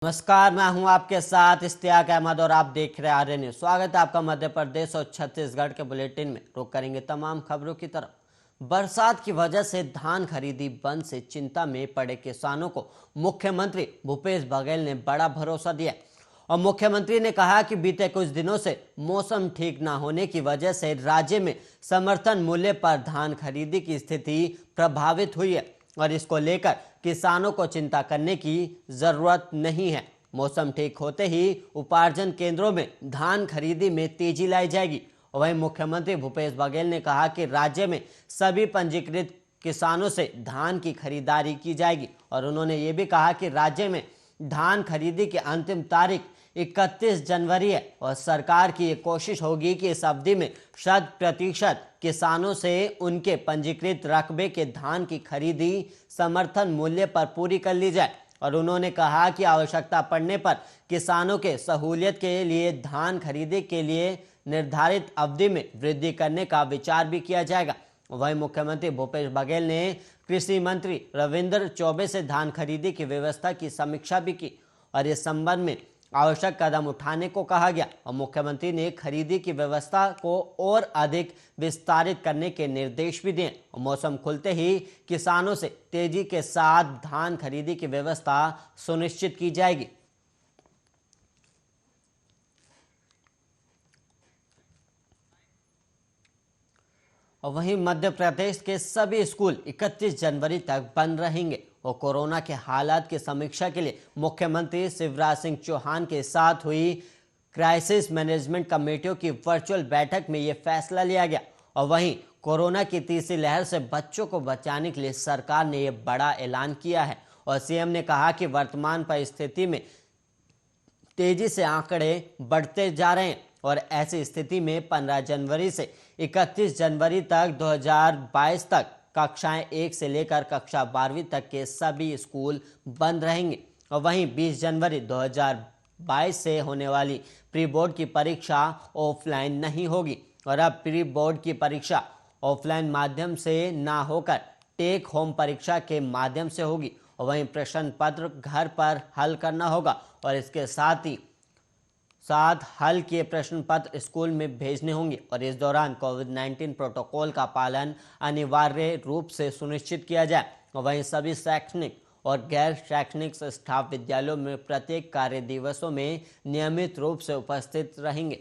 नमस्कार, मैं हूं आपके साथ इश्तियाक अहमद और आप देख रहे हैं आर्य न्यूज। स्वागत है आपका मध्य प्रदेश और छत्तीसगढ़ के बुलेटिन में। रुक करेंगे तमाम खबरों की तरफ। बरसात की वजह से धान खरीदी बंद से चिंता में पड़े किसानों को मुख्यमंत्री भूपेश बघेल ने बड़ा भरोसा दिया और मुख्यमंत्री ने कहा कि बीते कुछ दिनों से मौसम ठीक न होने की वजह से राज्य में समर्थन मूल्य पर धान खरीदी की स्थिति प्रभावित हुई है और इसको लेकर किसानों को चिंता करने की जरूरत नहीं है। मौसम ठीक होते ही उपार्जन केंद्रों में धान खरीदी में तेजी लाई जाएगी। वहीं मुख्यमंत्री भूपेश बघेल ने कहा कि राज्य में सभी पंजीकृत किसानों से धान की खरीदारी की जाएगी और उन्होंने ये भी कहा कि राज्य में धान खरीदी की अंतिम तारीख 31 जनवरी है और सरकार की ये कोशिश होगी कि इस अवधि में 100% किसानों से उनके पंजीकृत रकबे के धान की खरीदी समर्थन मूल्य पर पूरी कर ली जाए। और उन्होंने कहा कि आवश्यकता पड़ने पर किसानों के सहूलियत के लिए धान खरीदी के लिए निर्धारित अवधि में वृद्धि करने का विचार भी किया जाएगा। वहीं मुख्यमंत्री भूपेश बघेल ने कृषि मंत्री रविंद्र चौबे से धान खरीदी की व्यवस्था की समीक्षा भी की और इस संबंध में आवश्यक कदम उठाने को कहा गया और मुख्यमंत्री ने खरीदी की व्यवस्था को और अधिक विस्तारित करने के निर्देश भी दिए और मौसम खुलते ही किसानों से तेजी के साथ धान खरीदी की व्यवस्था सुनिश्चित की जाएगी। और वहीं मध्य प्रदेश के सभी स्कूल 31 जनवरी तक बंद रहेंगे और कोरोना के हालात की समीक्षा के लिए मुख्यमंत्री शिवराज सिंह चौहान के साथ हुई क्राइसिस मैनेजमेंट कमेटियों की वर्चुअल बैठक में यह फैसला लिया गया। और वहीं कोरोना की तीसरी लहर से बच्चों को बचाने के लिए सरकार ने यह बड़ा ऐलान किया है और सीएम ने कहा कि वर्तमान परिस्थिति में तेजी से आंकड़े बढ़ते जा रहे हैं और ऐसी स्थिति में 15 जनवरी से 31 जनवरी तक 2022 तक कक्षाएं 1 से लेकर कक्षा 12वीं तक के सभी स्कूल बंद रहेंगे। और वहीं 20 जनवरी 2022 से होने वाली प्री बोर्ड की परीक्षा ऑफलाइन नहीं होगी और अब प्री बोर्ड की परीक्षा ऑफलाइन माध्यम से ना होकर टेक होम परीक्षा के माध्यम से होगी। और वहीं प्रश्न पत्र घर पर हल करना होगा और इसके साथ हल किए प्रश्न पत्र स्कूल में भेजने होंगे और इस दौरान कोविड-19 प्रोटोकॉल का पालन अनिवार्य रूप से सुनिश्चित किया जाए। और वहीं सभी शैक्षणिक और गैर शैक्षणिक स्टाफ विद्यालयों में प्रत्येक कार्य दिवसों में नियमित रूप से उपस्थित रहेंगे।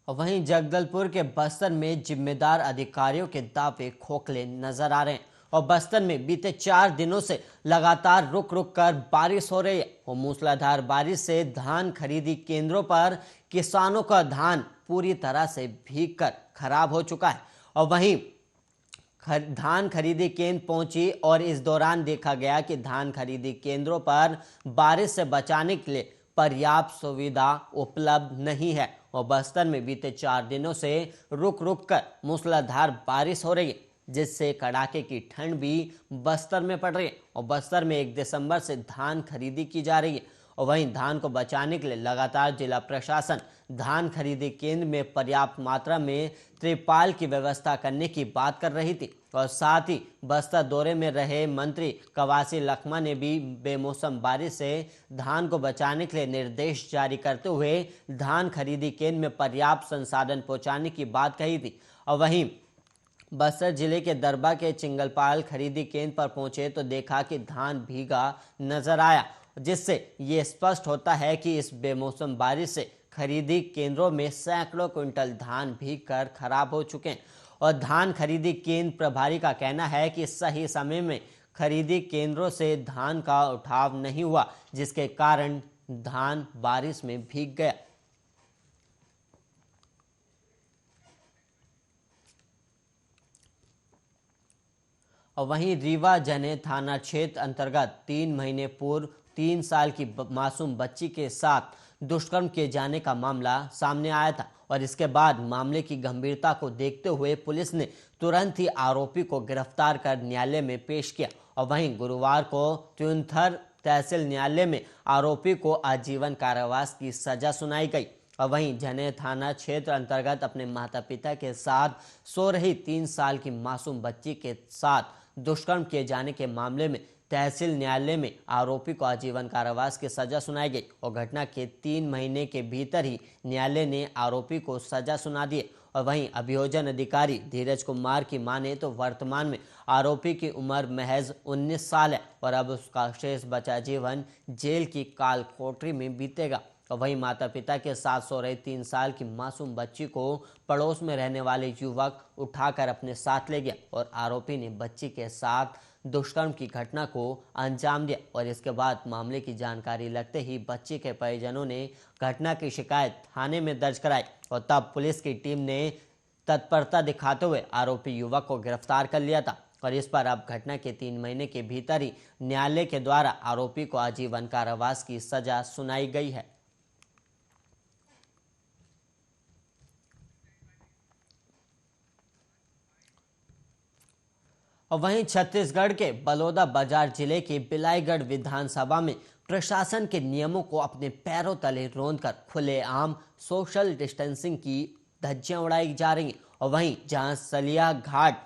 वहीं जगदलपुर के बस्तर में जिम्मेदार अधिकारियों के दावे खोखले नजर आ रहे हैं और बस्तर में बीते 4 दिनों से लगातार रुक रुक कर बारिश हो रही है और मूसलाधार बारिश से धान खरीदी केंद्रों पर किसानों का धान पूरी तरह से भीग कर खराब हो चुका है। और वहीं धान खरीदी केंद्र पहुंची और इस दौरान देखा गया कि धान खरीदी केंद्रों पर बारिश से बचाने के लिए पर्याप्त सुविधा उपलब्ध नहीं है और बस्तर में बीते 4 दिनों से रुक रुक कर मूसलाधार बारिश हो रही है जिससे कड़ाके की ठंड भी बस्तर में पड़ रही है और बस्तर में 1 दिसंबर से धान खरीदी की जा रही है। और वहीं धान को बचाने के लिए लगातार जिला प्रशासन धान खरीदी केंद्र में पर्याप्त मात्रा में त्रिपाल की व्यवस्था करने की बात कर रही थी और साथ ही बस्तर दौरे में रहे मंत्री कवासी लखमा ने भी बेमौसम बारिश से धान को बचाने के लिए निर्देश जारी करते हुए धान खरीदी केंद्र में पर्याप्त संसाधन पहुंचाने की बात कही थी। और वहीं बस्तर जिले के दरबा के चिंगलपाल खरीदी केंद्र पर पहुंचे तो देखा कि धान भीगा नजर आया जिससे ये स्पष्ट होता है कि इस बेमौसम बारिश से खरीदी केंद्रों में सैकड़ों क्विंटल धान भीग कर खराब हो चुके हैं और धान खरीदी केंद्र प्रभारी का कहना है कि सही समय में खरीदी केंद्रों से धान का उठाव नहीं हुआ जिसके कारण धान बारिश में भीग गया। और वहीं रीवा जने थाना क्षेत्र अंतर्गत 3 महीने पूर्व 3 साल की मासूम बच्ची के साथ दुष्कर्म किए जाने का मामला सामने आया था और इसके बाद मामले की गंभीरता को देखते हुए पुलिस ने तुरंत ही आरोपी को गिरफ्तार कर न्यायालय में पेश किया। और वहीं गुरुवार को त्युंथर तहसील न्यायालय में आरोपी को आजीवन कारावास की सजा सुनाई गई और वहीं जने थाना क्षेत्र अंतर्गत अपने माता पिता के साथ सो रही 3 साल की मासूम बच्ची के साथ दुष्कर्म किए जाने के मामले में तहसील न्यायालय में आरोपी को आजीवन कारावास की सजा सुनाई गई और घटना के 3 महीने के भीतर ही न्यायालय ने आरोपी को सजा सुना दी। और वहीं अभियोजन अधिकारी धीरज कुमार की माने तो वर्तमान में आरोपी की उम्र महज 19 साल है और अब उसका शेष बचा जीवन जेल की काल कोठरी में बीतेगा। और वहीं माता पिता के साथ सो रही 3 साल की मासूम बच्ची को पड़ोस में रहने वाले युवक उठाकर अपने साथ ले गया और आरोपी ने बच्ची के साथ दुष्कर्म की घटना को अंजाम दिया। और इसके बाद मामले की जानकारी लगते ही बच्ची के परिजनों ने घटना की शिकायत थाने में दर्ज कराई और तब पुलिस की टीम ने तत्परता दिखाते हुए आरोपी युवक को गिरफ्तार कर लिया था। और इस पर अब घटना के 3 महीने के भीतर ही न्यायालय के द्वारा आरोपी को आजीवन कारावास की सजा सुनाई गई है। और वहीं छत्तीसगढ़ के बलौदा बाजार जिले के बिलाईगढ़ विधानसभा में प्रशासन के नियमों को अपने पैरों तले रौंदकर खुलेआम सोशल डिस्टेंसिंग की धज्जियां उड़ाई जा रही हैं। और वहीं जहां सलिया घाट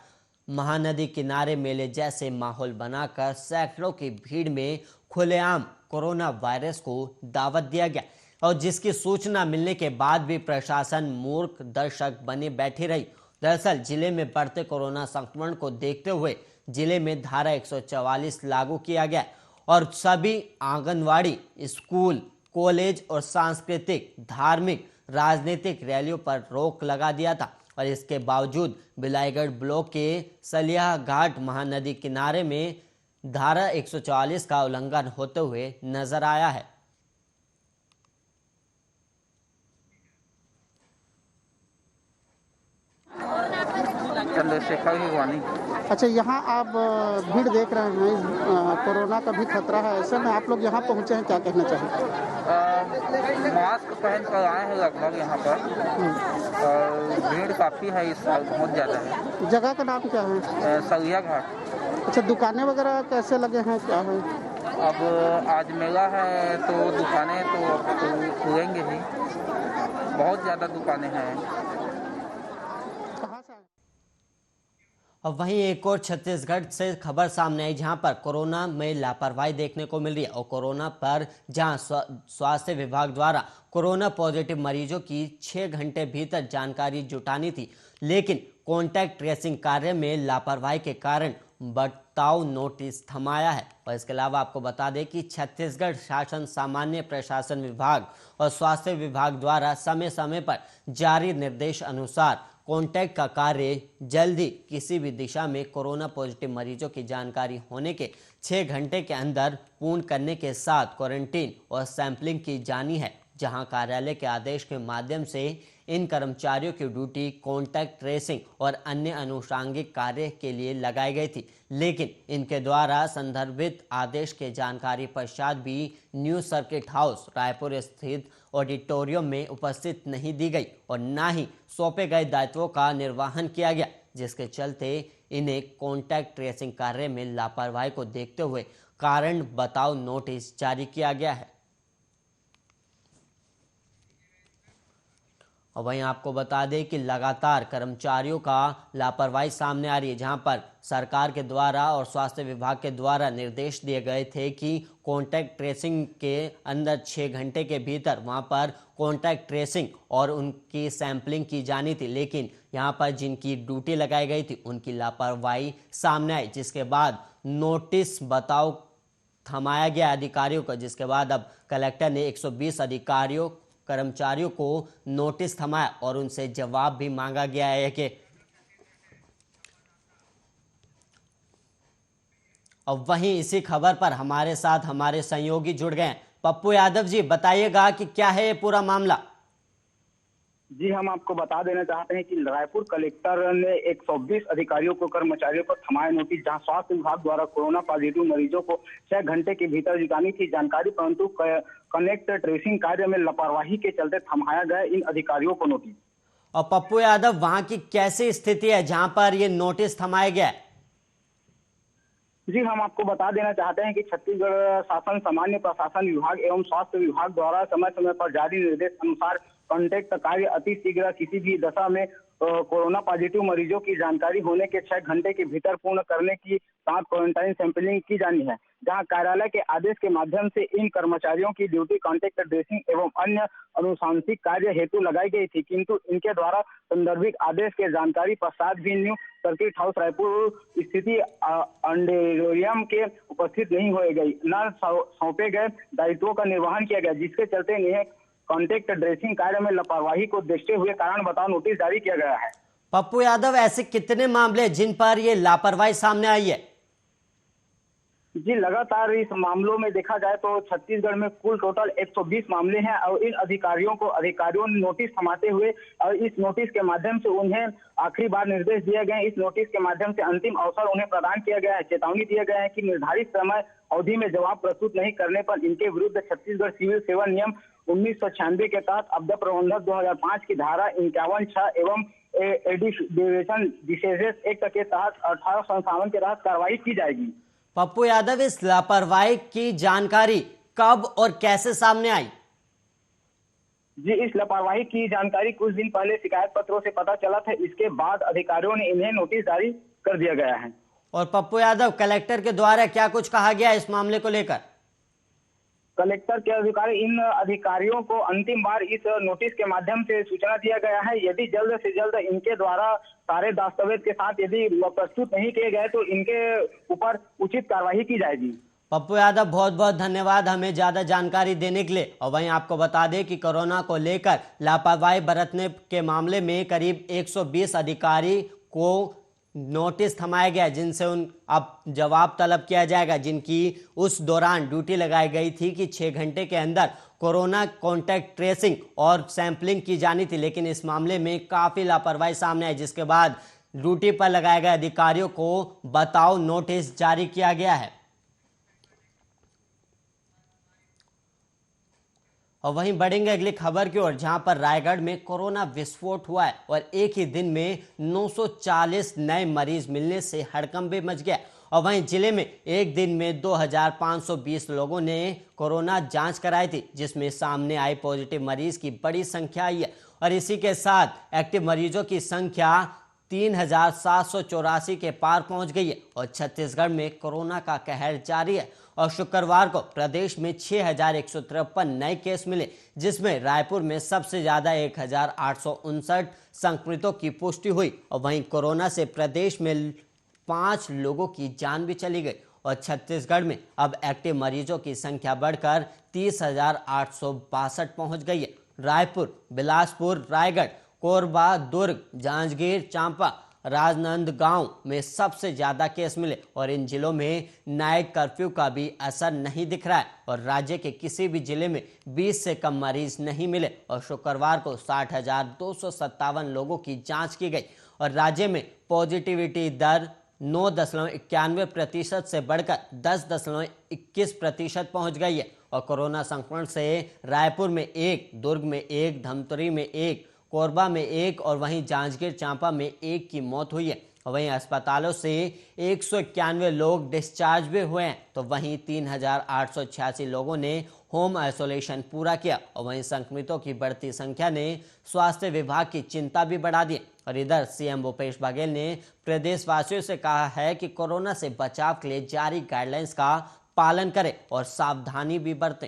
महानदी किनारे मेले जैसे माहौल बनाकर सैकड़ों की भीड़ में खुलेआम कोरोना वायरस को दावत दिया गया और जिसकी सूचना मिलने के बाद भी प्रशासन मूर्ख दर्शक बने बैठी रही। दरअसल जिले में बढ़ते कोरोना संक्रमण को देखते हुए जिले में धारा 144 लागू किया गया और सभी आंगनवाड़ी, स्कूल, कॉलेज और सांस्कृतिक, धार्मिक, राजनीतिक रैलियों पर रोक लगा दिया था। और इसके बावजूद बिलाईगढ़ ब्लॉक के सलिया घाट महानदी किनारे में धारा 144 का उल्लंघन होते हुए नजर आया है। चंद्रशेखर हिरवानी। अच्छा, यहाँ आप भीड़ देख रहे हैं, कोरोना का भी खतरा है, ऐसे में आप लोग यहाँ पहुँचे हैं, क्या कहना चाहेंगे? मास्क पहन कर आए हैं लगभग यहाँ पर और भीड़ काफ़ी है इस साल, बहुत ज़्यादा है। जगह का नाम क्या है? सलिया घाट। अच्छा, दुकानें वगैरह कैसे लगे हैं, क्या है? अब आज मेला है तो दुकानें तो खुलेंगे ही, बहुत ज़्यादा दुकानें हैं। कहाँ से आए? और वहीं एक और छत्तीसगढ़ से खबर सामने आई जहां पर कोरोना में लापरवाही देखने को मिल रही है और कोरोना पर जहां स्वास्थ्य विभाग द्वारा कोरोना पॉजिटिव मरीजों की 6 घंटे भीतर जानकारी जुटानी थी, लेकिन कॉन्टैक्ट ट्रेसिंग कार्य में लापरवाही के कारण बर्ताव नोटिस थमाया है। और इसके अलावा आपको बता दें कि छत्तीसगढ़ शासन सामान्य प्रशासन विभाग और स्वास्थ्य विभाग द्वारा समय समय पर जारी निर्देश अनुसार कॉन्टैक्ट का कार्य जल्द ही किसी भी दिशा में कोरोना पॉजिटिव मरीजों की जानकारी होने के 6 घंटे के अंदर पूर्ण करने के साथ क्वारंटीन और सैंपलिंग की जानी है। जहां कार्यालय के आदेश के माध्यम से इन कर्मचारियों की ड्यूटी कॉन्टैक्ट ट्रेसिंग और अन्य अनुषांगिक कार्य के लिए लगाई गई थी, लेकिन इनके द्वारा संदर्भित आदेश के जानकारी पश्चात भी न्यू सर्किट हाउस रायपुर स्थित ऑडिटोरियम में उपस्थित नहीं दी गई और न ही सौंपे गए दायित्वों का निर्वहन किया गया, जिसके चलते इन्हें कॉन्टैक्ट ट्रेसिंग कार्य में लापरवाही को देखते हुए कारण बताओ नोटिस जारी किया गया है। और वहीं आपको बता दें कि लगातार कर्मचारियों का लापरवाही सामने आ रही है, जहां पर सरकार के द्वारा और स्वास्थ्य विभाग के द्वारा निर्देश दिए गए थे कि कॉन्टैक्ट ट्रेसिंग के अंदर 6 घंटे के भीतर वहां पर कॉन्टैक्ट ट्रेसिंग और उनकी सैंपलिंग की जानी थी, लेकिन यहां पर जिनकी ड्यूटी लगाई गई थी उनकी लापरवाही सामने आई, जिसके बाद नोटिस बताओ थमाया गया अधिकारियों को, जिसके बाद अब कलेक्टर ने 120 अधिकारियों कर्मचारियों को नोटिस थमाया और उनसे जवाब भी मांगा गया है कि और वहीं इसी खबर पर हमारे साथ हमारे सहयोगी जुड़ गए हैं। पप्पू यादव जी, बताइएगा कि क्या है ये पूरा मामला। जी, हम आपको बता देना चाहते हैं कि रायपुर कलेक्टर ने 120 अधिकारियों को कर्मचारियों को थमाया नोटिस, जहां स्वास्थ्य विभाग द्वारा कोरोना पॉजिटिव मरीजों को 6 घंटे के भीतर जुटानी थी जानकारी, परंतु कनेक्ट ट्रेसिंग कार्य में लापरवाही के चलते थमाया गया इन अधिकारियों को नोटिस। और पप्पू यादव, वहां की कैसी स्थिति है जहां पर ये नोटिस थमाया गया है? जी, हम आपको बता देना चाहते हैं कि छत्तीसगढ़ शासन सामान्य प्रशासन विभाग एवं स्वास्थ्य विभाग द्वारा समय समय पर जारी निर्देश अनुसार कॉन्टैक्ट कार्य अति शीघ्र किसी भी दशा में कोरोना पॉजिटिव मरीजों की जानकारी होने के 6 घंटे के भीतर पूर्ण करने की साथ क्वारंटाइन सैंपलिंग की जानी है, जहां कार्यालय के आदेश के माध्यम से इन कर्मचारियों की ड्यूटी कॉन्टैक्ट ट्रेसिंग एवं अन्य अनुशासनिक कार्य हेतु लगाई गई थी, किंतु इनके द्वारा संदर्भित आदेश के जानकारी पश्चात भी न्यू सर्किट हाउस रायपुर स्थिति ऑडिटोरियम के उपस्थित नहीं हो गई, न सौंपे गए दायित्वों का निर्वहन किया गया, जिसके चलते इन्हें कॉन्टैक्ट ट्रेसिंग कार्य में लापरवाही को देखते हुए कारण बताओ नोटिस जारी किया गया है। पप्पू यादव, ऐसे कितने मामले जिन पर ये लापरवाही सामने आई है? जी, लगातार इस मामलों में देखा जाए तो छत्तीसगढ़ में कुल टोटल 120 मामले हैं और इन अधिकारियों ने नोटिस थमाते हुए और इस नोटिस के माध्यम से उन्हें आखिरी बार निर्देश दिए गए। इस नोटिस के माध्यम से अंतिम अवसर उन्हें प्रदान किया गया है। चेतावनी दिया गया है कि निर्धारित समय अवधि में जवाब प्रस्तुत नहीं करने पर इनके विरुद्ध छत्तीसगढ़ सिविल सेवा नियम 1996 के तहत आपदा प्रबंधन 2005 की धारा 51(6) एवं एडिशन डिसीजेस एक्ट के तहत 1857 के तहत कार्रवाई की जाएगी। पप्पू यादव, इस लापरवाही की जानकारी कब और कैसे सामने आई? जी, इस लापरवाही की जानकारी कुछ दिन पहले शिकायत पत्रों से पता चला था, इसके बाद अधिकारियों ने इन्हें नोटिस जारी कर दिया गया है। और पप्पू यादव, कलेक्टर के द्वारा क्या कुछ कहा गया इस मामले को लेकर? कलेक्टर के अधिकारी इन अधिकारियों को अंतिम बार इस नोटिस के माध्यम से सूचना दिया गया है, यदि जल्द से जल्द इनके द्वारा सारे दस्तावेज के साथ यदि प्रस्तुत नहीं किए गए तो इनके ऊपर उचित कार्रवाई की जाएगी। पप्पू यादव, बहुत बहुत धन्यवाद हमें ज्यादा जानकारी देने के लिए। और वहीं आपको बता दें कि कोरोना को लेकर लापरवाही बरतने के मामले में करीब 120 अधिकारी को नोटिस थमाया गया, जिनसे अब जवाब तलब किया जाएगा, जिनकी उस दौरान ड्यूटी लगाई गई थी कि 6 घंटे के अंदर कोरोना कॉन्टैक्ट ट्रेसिंग और सैंपलिंग की जानी थी। लेकिन इस मामले में काफ़ी लापरवाही सामने आई, जिसके बाद ड्यूटी पर लगाए गए अधिकारियों को बताओ नोटिस जारी किया गया है। और वहीं बढ़ेंगे अगली खबर की ओर, जहां पर रायगढ़ में कोरोना विस्फोट हुआ है और एक ही दिन में 940 नए मरीज मिलने से हड़कंपे मच गया। और वहीं जिले में एक दिन में 2520 लोगों ने कोरोना जांच कराई थी, जिसमें सामने आई पॉजिटिव मरीज की बड़ी संख्या आई है। और इसी के साथ एक्टिव मरीजों की संख्या 3784 के पार पहुंच गई है। और छत्तीसगढ़ में कोरोना का कहर जारी है। और शुक्रवार को प्रदेश में 6153 नए केस मिले, जिसमें रायपुर में सबसे ज्यादा 1859 संक्रमितों की पुष्टि हुई। और वहीं कोरोना से प्रदेश में 5 लोगों की जान भी चली गई। और छत्तीसगढ़ में अब एक्टिव मरीजों की संख्या बढ़कर 30,862 पहुंच गई है। रायपुर, बिलासपुर, रायगढ़, कोरबा, दुर्ग, जांजगीर चांपा, राजनांदगांव में सबसे ज्यादा केस मिले। और इन जिलों में नाइट कर्फ्यू का भी असर नहीं दिख रहा है। और राज्य के किसी भी जिले में 20 से कम मरीज नहीं मिले। और शुक्रवार को 60,257 लोगों की जांच की गई। और राज्य में पॉजिटिविटी दर 9.91% से बढ़कर 10.21% पहुंच गई है। और कोरोना संक्रमण से रायपुर में 1, दुर्ग में 1, धमतरी में 1, कोरबा में 1 और वहीं जांजगीर चांपा में 1 की मौत हुई है। और वहीं अस्पतालों से 191 लोग डिस्चार्ज भी हुए हैं। तो वहीं 3886 लोगों ने होम आइसोलेशन पूरा किया। और वहीं संक्रमितों की बढ़ती संख्या ने स्वास्थ्य विभाग की चिंता भी बढ़ा दी। और इधर सीएम भूपेश बघेल ने प्रदेशवासियों से कहा है कि कोरोना से बचाव के लिए जारी गाइडलाइंस का पालन करें और सावधानी भी बरतें।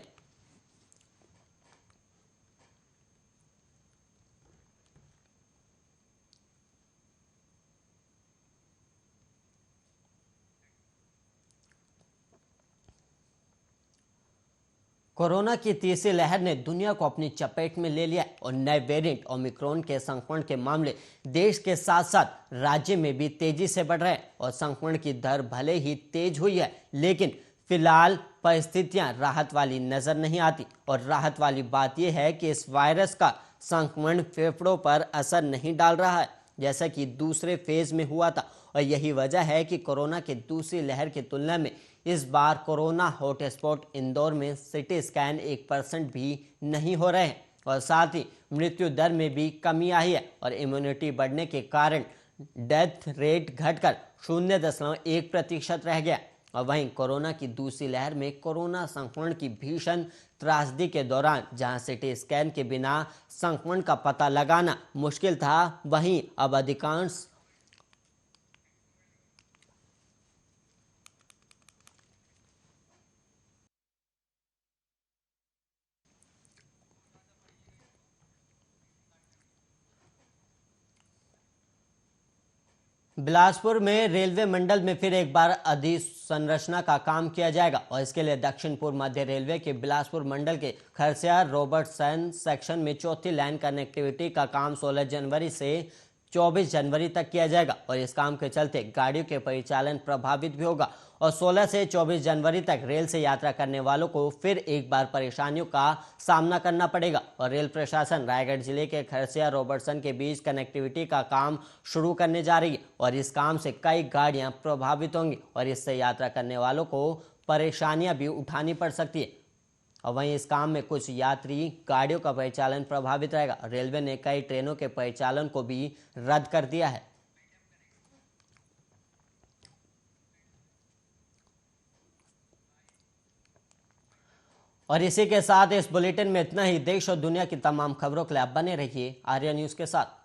कोरोना की तीसरी लहर ने दुनिया को अपनी चपेट में ले लिया और नए वेरिएंट ओमिक्रॉन के संक्रमण के मामले देश के साथ साथ राज्य में भी तेजी से बढ़ रहे हैं। और संक्रमण की दर भले ही तेज हुई है, लेकिन फिलहाल परिस्थितियां राहत वाली नजर नहीं आती। और राहत वाली बात यह है कि इस वायरस का संक्रमण फेफड़ों पर असर नहीं डाल रहा है, जैसा कि दूसरे फेज में हुआ था। और यही वजह है कि कोरोना की दूसरी लहर की तुलना में इस बार कोरोना हॉटस्पॉट इंदौर में सिटी स्कैन 1% भी नहीं हो रहे हैं। और साथ ही मृत्यु दर में भी कमी आई है। और इम्यूनिटी बढ़ने के कारण डेथ रेट घटकर 0.1% रह गया। और वहीं कोरोना की दूसरी लहर में कोरोना संक्रमण की भीषण त्रासदी के दौरान जहां सिटी स्कैन के बिना संक्रमण का पता लगाना मुश्किल था, वहीं अब अधिकांश बिलासपुर में रेलवे मंडल में फिर एक बार अधिसंरचना का काम किया जाएगा और इसके लिए दक्षिण पूर्व मध्य रेलवे के बिलासपुर मंडल के खरसिया रॉबर्टसन सेक्शन में चौथी लाइन कनेक्टिविटी का काम 16 जनवरी से 24 जनवरी तक किया जाएगा और इस काम के चलते गाड़ियों के परिचालन प्रभावित भी होगा और 16 से 24 जनवरी तक रेल से यात्रा करने वालों को फिर एक बार परेशानियों का सामना करना पड़ेगा और रेल प्रशासन रायगढ़ जिले के खरसिया रॉबर्टसन के बीच कनेक्टिविटी का काम शुरू करने जा रही है और इस काम से कई गाड़ियां प्रभावित होंगी और इससे यात्रा करने वालों को परेशानियां भी उठानी पड़ सकती है और वहीं इस काम में कुछ यात्री गाड़ियों का परिचालन प्रभावित रहेगा। रेलवे ने कई ट्रेनों के परिचालन को भी रद्द कर दिया है। और इसी के साथ इस बुलेटिन में इतना ही। देश और दुनिया की तमाम खबरों के लिए आप बने रहिए आर्या न्यूज के साथ।